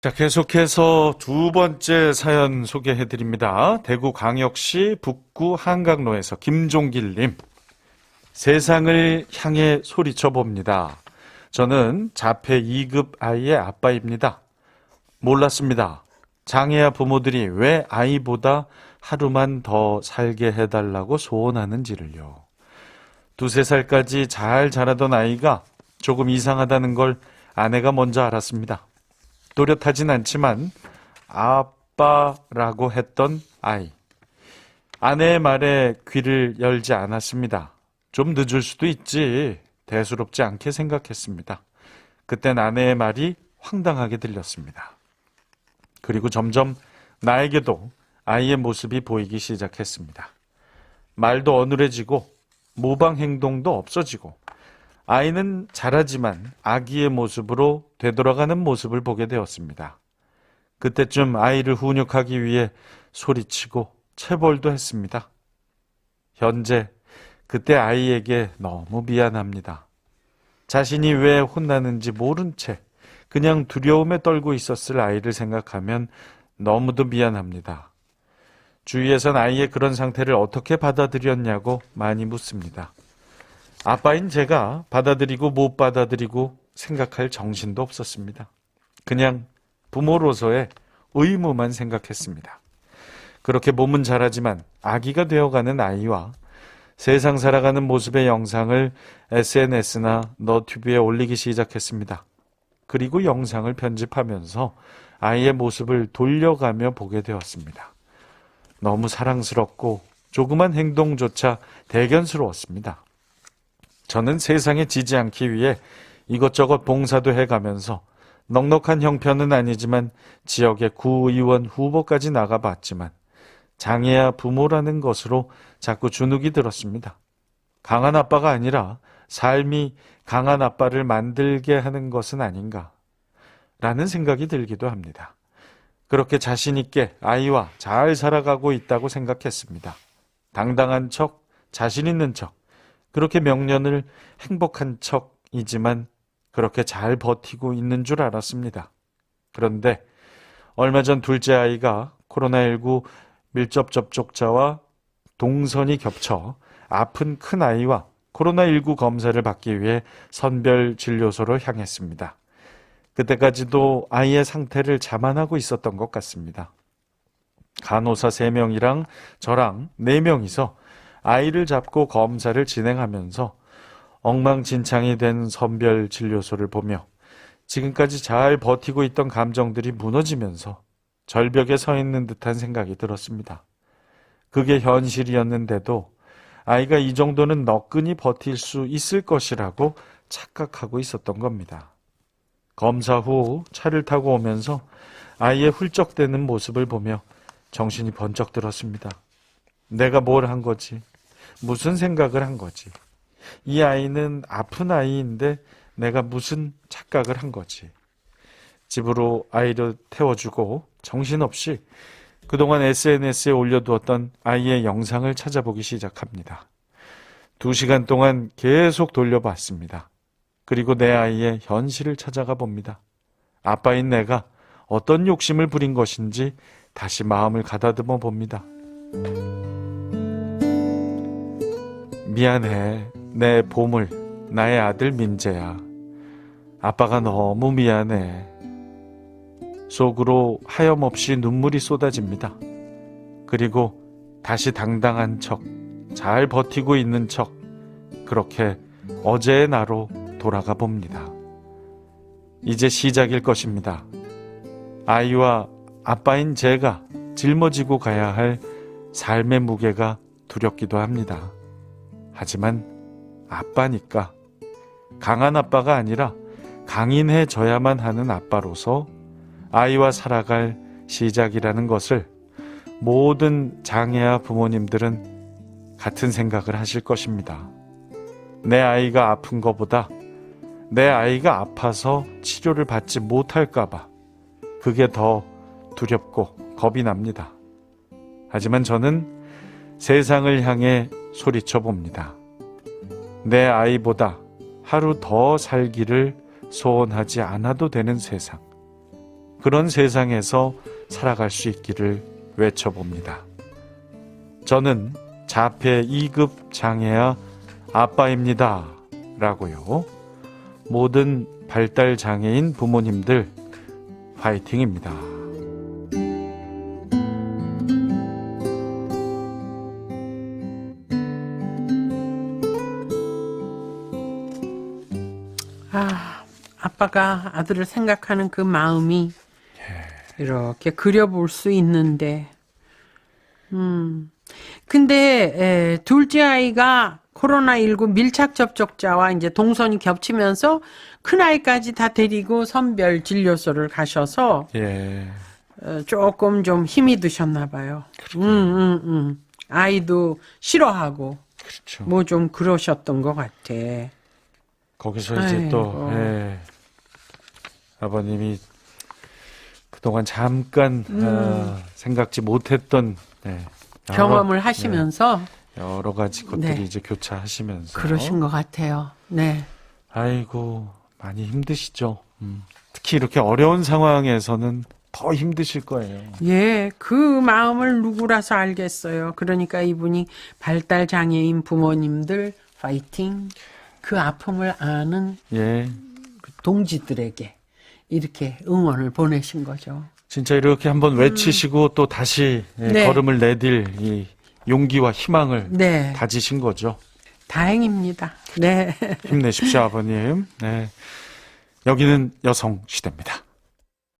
자, 계속해서 두 번째 사연 소개해드립니다. 대구광역시 북구 한강로에서 김종길님. 세상을 향해 소리쳐봅니다. 저는 자폐 2급 아이의 아빠입니다. 몰랐습니다. 장애아 부모들이 왜 아이보다 하루만 더 살게 해달라고 소원하는지를요. 두세 살까지 잘 자라던 아이가 조금 이상하다는 걸 아내가 먼저 알았습니다. 또렷하진 않지만 아빠라고 했던 아이. 아내의 말에 귀를 열지 않았습니다. 좀 늦을 수도 있지. 대수롭지 않게 생각했습니다. 그땐 아내의 말이 황당하게 들렸습니다. 그리고 점점 나에게도 아이의 모습이 보이기 시작했습니다. 말도 어눌해지고 모방 행동도 없어지고 아이는 자라지만 아기의 모습으로 되돌아가는 모습을 보게 되었습니다. 그때쯤 아이를 훈육하기 위해 소리치고 체벌도 했습니다. 현재 그때 아이에게 너무 미안합니다. 자신이 왜 혼나는지 모른 채 그냥 두려움에 떨고 있었을 아이를 생각하면 너무도 미안합니다. 주위에선 아이의 그런 상태를 어떻게 받아들였냐고 많이 묻습니다. 아빠인 제가 받아들이고 못 받아들이고 생각할 정신도 없었습니다. 그냥 부모로서의 의무만 생각했습니다. 그렇게 몸은 자라지만 아기가 되어가는 아이와 세상 살아가는 모습의 영상을 SNS나 너튜브에 올리기 시작했습니다. 그리고 영상을 편집하면서 아이의 모습을 돌려가며 보게 되었습니다. 너무 사랑스럽고 조그만 행동조차 대견스러웠습니다. 저는 세상에 지지 않기 위해 이것저것 봉사도 해가면서 넉넉한 형편은 아니지만 지역의 구의원 후보까지 나가봤지만 장애아 부모라는 것으로 자꾸 주눅이 들었습니다. 강한 아빠가 아니라 삶이 강한 아빠를 만들게 하는 것은 아닌가 라는 생각이 들기도 합니다. 그렇게 자신 있게 아이와 잘 살아가고 있다고 생각했습니다. 당당한 척, 자신 있는 척, 그렇게 명년을 행복한 척이지만 그렇게 잘 버티고 있는 줄 알았습니다. 그런데 얼마 전 둘째 아이가 코로나19 밀접 접촉자와 동선이 겹쳐 아픈 큰 아이와 코로나19 검사를 받기 위해 선별진료소로 향했습니다. 그때까지도 아이의 상태를 자만하고 있었던 것 같습니다. 간호사 3명이랑 저랑 4명이서 아이를 잡고 검사를 진행하면서 엉망진창이 된 선별진료소를 보며 지금까지 잘 버티고 있던 감정들이 무너지면서 절벽에 서 있는 듯한 생각이 들었습니다. 그게 현실이었는데도 아이가 이 정도는 너끈히 버틸 수 있을 것이라고 착각하고 있었던 겁니다. 검사 후 차를 타고 오면서 아이의 훌쩍대는 모습을 보며 정신이 번쩍 들었습니다. 내가 뭘 한 거지? 무슨 생각을 한 거지? 이 아이는 아픈 아이인데 내가 무슨 착각을 한 거지? 집으로 아이를 태워주고 정신없이 그동안 SNS에 올려두었던 아이의 영상을 찾아보기 시작합니다. 2시간 동안 계속 돌려봤습니다. 그리고 내 아이의 현실을 찾아가 봅니다. 아빠인 내가 어떤 욕심을 부린 것인지 다시 마음을 가다듬어 봅니다. 미안해, 내 보물, 나의 아들 민재야. 아빠가 너무 미안해. 속으로 하염없이 눈물이 쏟아집니다. 그리고 다시 당당한 척, 잘 버티고 있는 척, 그렇게 어제의 나로 돌아가 봅니다. 이제 시작일 것입니다. 아이와 아빠인 제가 짊어지고 가야 할 삶의 무게가 두렵기도 합니다. 하지만 아빠니까 강한 아빠가 아니라 강인해져야만 하는 아빠로서 아이와 살아갈 시작이라는 것을 모든 장애아 부모님들은 같은 생각을 하실 것입니다. 내 아이가 아픈 것보다 내 아이가 아파서 치료를 받지 못할까봐 그게 더 두렵고 겁이 납니다. 하지만 저는 세상을 향해 소리쳐 봅니다. 내 아이보다 하루 더 살기를 소원하지 않아도 되는 세상. 그런 세상에서 살아갈 수 있기를 외쳐봅니다. 저는 자폐 2급 장애아 아빠입니다. 라고요. 모든 발달 장애인 부모님들 파이팅입니다. 아빠가 아들을 생각하는 그 마음이 이렇게 그려볼 수 있는데, 근데 둘째 아이가 코로나19 밀착 접촉자와 이제 동선이 겹치면서 큰 아이까지 다 데리고 선별 진료소를 가셔서 조금 좀 힘이 드셨나 봐요. 아이도 싫어하고 그렇죠. 뭐 좀 그러셨던 것 같아. 거기서 이제 또 아버님이 그동안 잠깐 생각지 못했던 경험을 하시면서 여러 가지 것들이 이제 교차하시면서 그러신 것 같아요. 네. 아이고 많이 힘드시죠. 특히 이렇게 어려운 상황에서는 더 힘드실 거예요. 예, 그 마음을 누구라서 알겠어요. 그러니까 이분이 발달 장애인 부모님들 파이팅. 그 아픔을 아는 그 동지들에게 이렇게 응원을 보내신 거죠. 진짜 이렇게 한번 외치시고 또 다시 걸음을 내딜 이 용기와 희망을 다지신 거죠. 다행입니다. 네. 힘내십시오, 아버님. 네. 여기는 여성시대입니다.